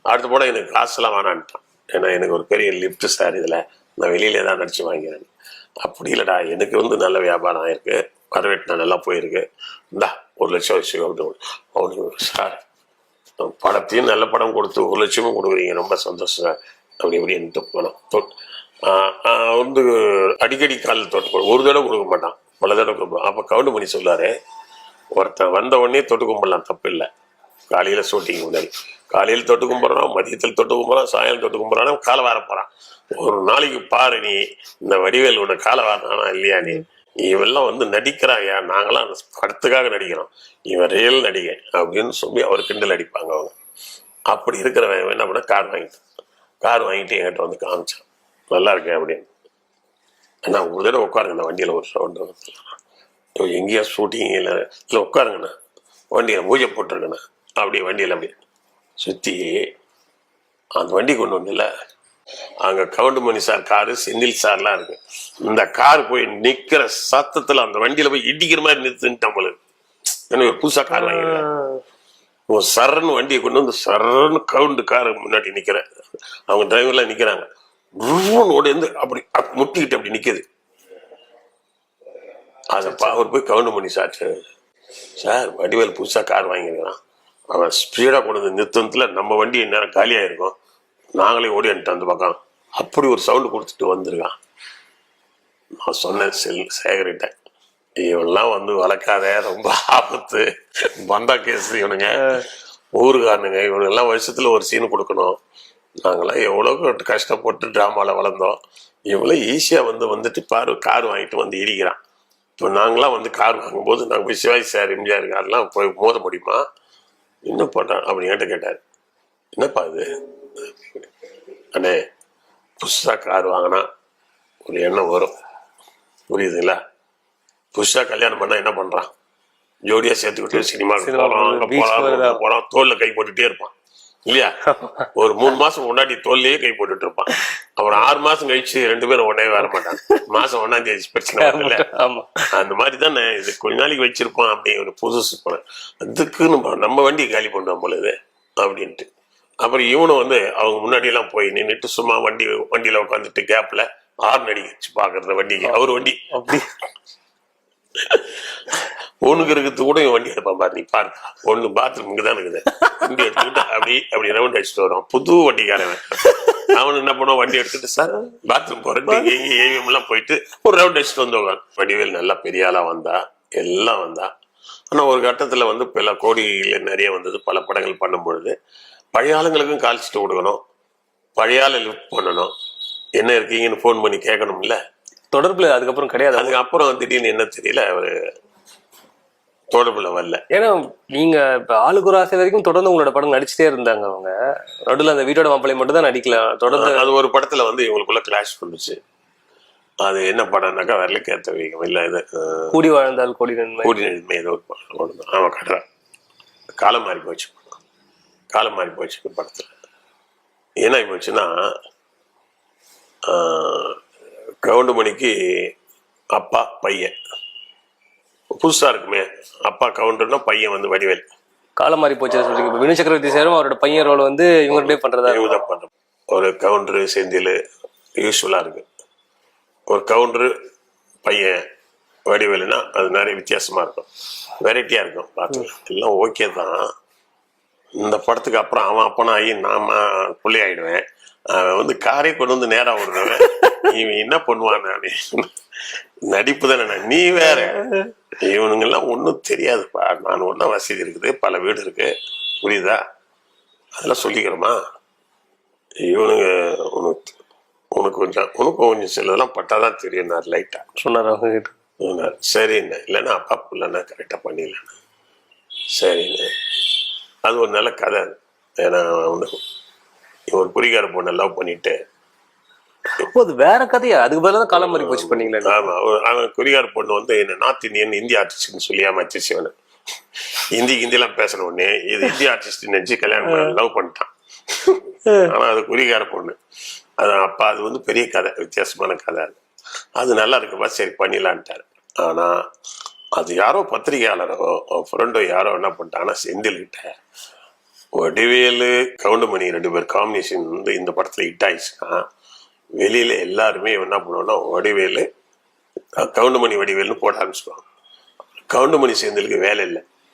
அடுத்த போட எனக்கு காசுலாம் வேணான்ட்டான். ஏன்னா எனக்கு ஒரு பெரிய லிஃப்ட் சார், இதில் நான் வெளியிலே தான் நடிச்சு வாங்கிறேன். அப்படி இல்லைடா, எனக்கு வந்து நல்ல வியாபாரம் ஆயிருக்கு, வரவேற்று நல்லா போயிருக்கு, இந்தா 1 லட்சம் வச்சு அவனுக்கு சார் படத்தையும் நல்ல படம் கொடுத்து 1 லட்சமும் கொடுக்குறீங்க, ரொம்ப சந்தோஷம் சார் அப்படி இப்படின்ட்டு பணம் வந்து அடிக்கடி காலில் தொட்டு ஒரு தடவை கொடுக்க மாட்டான், பல தடவை கொடுப்பான். அப்போ கவுண்ட் பண்ணி சொல்லாரு, ஒருத்தன் வந்த உடனே தொட்டு கும்பிடலாம், தப்பு இல்லை. காலையில் ஷூட்டிங் முன்னாடி காலையில் தொட்டு கும்பிட்றான், மதியத்தில் தொட்டு கும்பிட்றான், சாயங்காலம் தொட்டு கும்பிட்றான், காலை வார போகிறான். ஒரு நாளைக்கு பாரு நீ இந்த வடிவேல் உன்னை காலை வாரினானா இல்லையா, நீ இவெல்லாம் வந்து நடிக்கிறாயா, நாங்களாம் அந்த படத்துக்காக நடிக்கிறோம், இவன் ரியல் நடிகை அப்படின்னு சொல்லி அவர் கிண்டல் அடிப்பாங்க அவங்க. அப்படி இருக்கிறவன் என்ன பண்ண, கார் வாங்கிட்டு என்கிட்ட வந்து காமிச்சான், நல்லா இருக்கேன் அப்படின்னு. அண்ணா ஒரு தடவை உட்காருங்க, இந்த வண்டியில் ஒரு ரவுண்டு எங்கேயா ஷூட்டிங் இல்லை உட்காருங்கண்ணா, வண்டியில் பூஜை போட்டிருக்கேண்ணா. அப்படியே வண்டியில் அப்படியே சுற்றி அந்த வண்டி கொண்டு வந்தில்ல, அங்கே கவுண்டமணி சார் காரு, செந்தில் சார்லாம் இருக்கு. இந்த கார் போய் நிற்கிற சத்தத்தில் அந்த வண்டியில் போய் இடிக்கிற மாதிரி நிறுத்துன்ட்டு நம்மளுக்கு. எனக்கு புதுசாக கார் வாங்கிடுறேன், சரன்னு வண்டியை கொண்டு வந்து சரன்னு கவுண்டு காரு முன்னாடி நிற்கிறேன். அவங்க டிரைவர்லாம் நிற்கிறாங்க, ஓடி அப்படி முட்டிக்கிட்டு அப்படி நிற்கிது. அதை அவர் போய் கவுண்டமணி சார் வடிவேல் புதுசாக கார் வாங்கியிருக்கிறான், அவன் ஸ்பீடாக கொண்டு வந்து நிறுத்தத்தில் நம்ம வண்டி நேரம் காலியாக இருக்கும், நாங்களே ஓடிட்டு அந்த பக்கம் அப்படி ஒரு சவுண்டு கொடுத்துட்டு வந்திருக்கான். நான் சொன்னேன் சேகரிட்ட, இவெல்லாம் வந்து வளர்க்காத, ரொம்ப ஆபத்து, பந்தா கேஸ் இவனுங்க, ஊருக்காரனுங்க, இவனுங்கெல்லாம் வருஷத்துல ஒரு சீன் கொடுக்கணும். நாங்களாம் எவ்வளோ கஷ்டப்பட்டு ட்ராமாவில் வளர்ந்தோம், இவ்வளோ ஈஸியாக வந்துட்டு பாரு கார் வாங்கிட்டு வந்து இடிக்கிறான். இப்போ நாங்களாம் வந்து கார் வாங்கும்போது நாங்கள் போய் சிவாஜி சார், எம்ஜிஆர் கார்லாம் போய் மோத முடியுமா, என்ன பண்ணுறான் அப்படின்னு கேட்டார். என்னப்பா இது அண்ணே, புதுசாக கார் வாங்கினா ஒரு எண்ணம் வரும், புரியுதுங்களா? புதுசாக கல்யாணம் பண்ணால் என்ன பண்ணுறான், ஜோடியாக சேர்த்துக்கிட்டு சினிமாவுக்கு போகலாம், அங்கே போகலாம் போகலாம், தோளில் கை போட்டுகிட்டே இருப்பான் இல்லையா? ஒரு 3 மாசம் முன்னாடி தோல்லையே கை போட்டுட்டு இருப்பான், அப்புறம் 6 மாசம் கழிச்சு 2 பேரும் ஒன்னே வர மாட்டாங்க, மாசம் 1ஆம் தேதி பிரச்சனை வரல. அந்த மாதிரி தானே இது, கொஞ்ச நாளைக்கு வச்சிருப்பான் அப்படி ஒரு புதுசு போன, அதுக்கு நம்ம வண்டி காலி பண்ணுவோம் பொழுது அப்படின்ட்டு. அப்புறம் இவனும் வந்து அவங்க முன்னாடியெல்லாம் போய் நின்றுட்டு சும்மா வண்டியில உட்காந்துட்டு கேப்ல ஆர்ன் அடிச்சு பாக்குறது வண்டிக்கு, அவர் வண்டி அப்படி ஒண்ணுக்கு இருக்கிறது கூட இவன் வண்டி எடுப்பான் பாரு, நீ பாரு ஒண்ணு பாத்ரூம் இங்கதான் இருக்குது, வண்டி எடுத்துக்கிட்டு அப்படி ரவுண்ட் அடிச்சுட்டு வரும், புது வண்டிக்காரன். அவனு என்ன பண்ணுவான், வண்டி எடுத்துட்டு சார் பாத்ரூம் போறேன் ஏவிஎம் எல்லாம் போயிட்டு ஒரு ரவுண்ட் அடிச்சுட்டு வந்துவாங்க. வடிவேல் நல்லா பெரிய ஆளா வந்தா, எல்லாம் வந்தா. ஆனா ஒரு கட்டத்துல வந்து பல கோடியில நிறைய வந்தது, பல படங்கள் பண்ணும் பொழுது பழைய ஆளுங்களுக்கும் கால்ச்சிட்டு கொடுக்கணும், பழைய ஆளை லிஃப்ட் பண்ணணும், என்ன இருக்கீங்கன்னு போன் பண்ணி கேட்கணும்ல, தொடர்புல அதுக்கப்புறம் கிடையாது. அதுக்கப்புறம் திடீர்னு என்ன தெரியல, அவரு தொடர்புல வரல. ஏன்னா நீங்க இப்ப ஆளுக்கு ஒரு ஆசை வரைக்கும் தொடர்ந்து உங்களோட படம் நடிச்சுட்டே இருந்தாங்க அவங்க, நடுவில் அந்த வீட்டோட மாப்பிள்ளை மட்டும் தான் நடிக்கல தொடர்ந்து. அது ஒரு படத்துல வந்து இவங்களுக்குள்ள கிளாஷ் பண்ணுச்சு, அது என்ன படம்னாக்கா விரலுக்கேற்ற வீக்கம் இல்லை, இது கூடி வாழ்ந்தால் கூடி நன்மை ஏதோ ஒரு படம். ஆமா கட்டுறேன், காலம் மாறி போச்சு படத்துல. என்ன ஆகி போச்சுன்னா, கவுண்டமணிக்கு அப்பா பையன், புதுசா இருக்குமே, அப்பா கவுண்டர்னா பையன் வந்து வடிவேல். காலம் மாறி போச்சு சொல்றீங்க. இப்ப வினு சக்கரவர்த்தி சாரும் அவரோட பையன் ரோல் வந்து இவங்கள்டே பண்றதா பண்ற ஒரு கவுண்டரு செந்தில் யூஸ்ஃபுல்லா இருக்கு. ஒரு கவுண்டரு பையன் வடிவேலுனா அது நிறைய வித்தியாசமா இருக்கும், வெரைட்டியா இருக்கும், பார்த்துக்கலாம் எல்லாம் ஓகே தான். இந்த படத்துக்கு அப்புறம் அவன் அப்பனாகி நாம பிள்ளையாயிடுவேன், அவன் வந்து காரை கொண்டு வந்து நேரா விடுறவன், இவன் என்ன பண்ணுவான், நடிப்பு தானே, நீ வேற, இவனுங்கெல்லாம் ஒன்றும் தெரியாதுப்பா, நான் ஒன்றா வசதி இருக்குது, பல வீடு இருக்கு, புரியுதா, அதெல்லாம் சொல்லிக்கிறோமா, இவனுங்க உனக்கு கொஞ்சம் சிலதெல்லாம் பட்டாதான் தெரியும், நான் லைட்டா சொன்னார் அவங்க கிட்ட. சரிண்ணே, இல்லைன்னா அப்பா பிள்ளைண்ணா கரெக்டா பண்ணிடலண்ணா, சரிண்ணே. அது ஒரு நல்ல கதை. ஏன்னா ஒரு குறிகார பொண்ணை லவ் பண்ணிட்டு, அது வேற கதையா, அதுக்கு பதிலாக தான் காலம் மாறி போச்சு பண்ணீங்களா? ஆமா, அவன் குறிகார பொண்ணு வந்து என்ன நார்த் இந்தியன் இந்தி ஆர்டிஸ்ட்னு சொல்லி அமைச்சிச்சு, அவனு ஹிந்திலாம் பேசணும் உடனே இது இந்தி ஆர்டிஸ்ட் நினைச்சு கல்யாணம் லவ் பண்ணிட்டான். ஆனா அது குறிகார பொண்ணு, அதான் அப்பா. அது வந்து பெரிய கதை, வித்தியாசமான கதை. அது நல்லா இருக்குப்பா, சரி பண்ணிடலான்ட்டாரு. ஆனா அது யாரோ பத்திரிகையாளரோ ஃப்ரெண்டோ யாரோ என்ன பண்ணிட்டாங்கன்னா செந்தில்கிட்ட வடிவேலு கவுண்டமணி 2 பேர் காம்பினேஷன் வந்து இந்த படத்துல ஹிட் ஆயிடுச்சுன்னா வெளியில எல்லாருமே என்ன பண்ணுவோம்னா வடிவேலு கவுண்டமணி வடிவேலுன்னு போட ஆரம்பிச்சுக்குவாங்க. கவுண்டமணி சேர்ந்தலுக்கு வேலை இல்லை.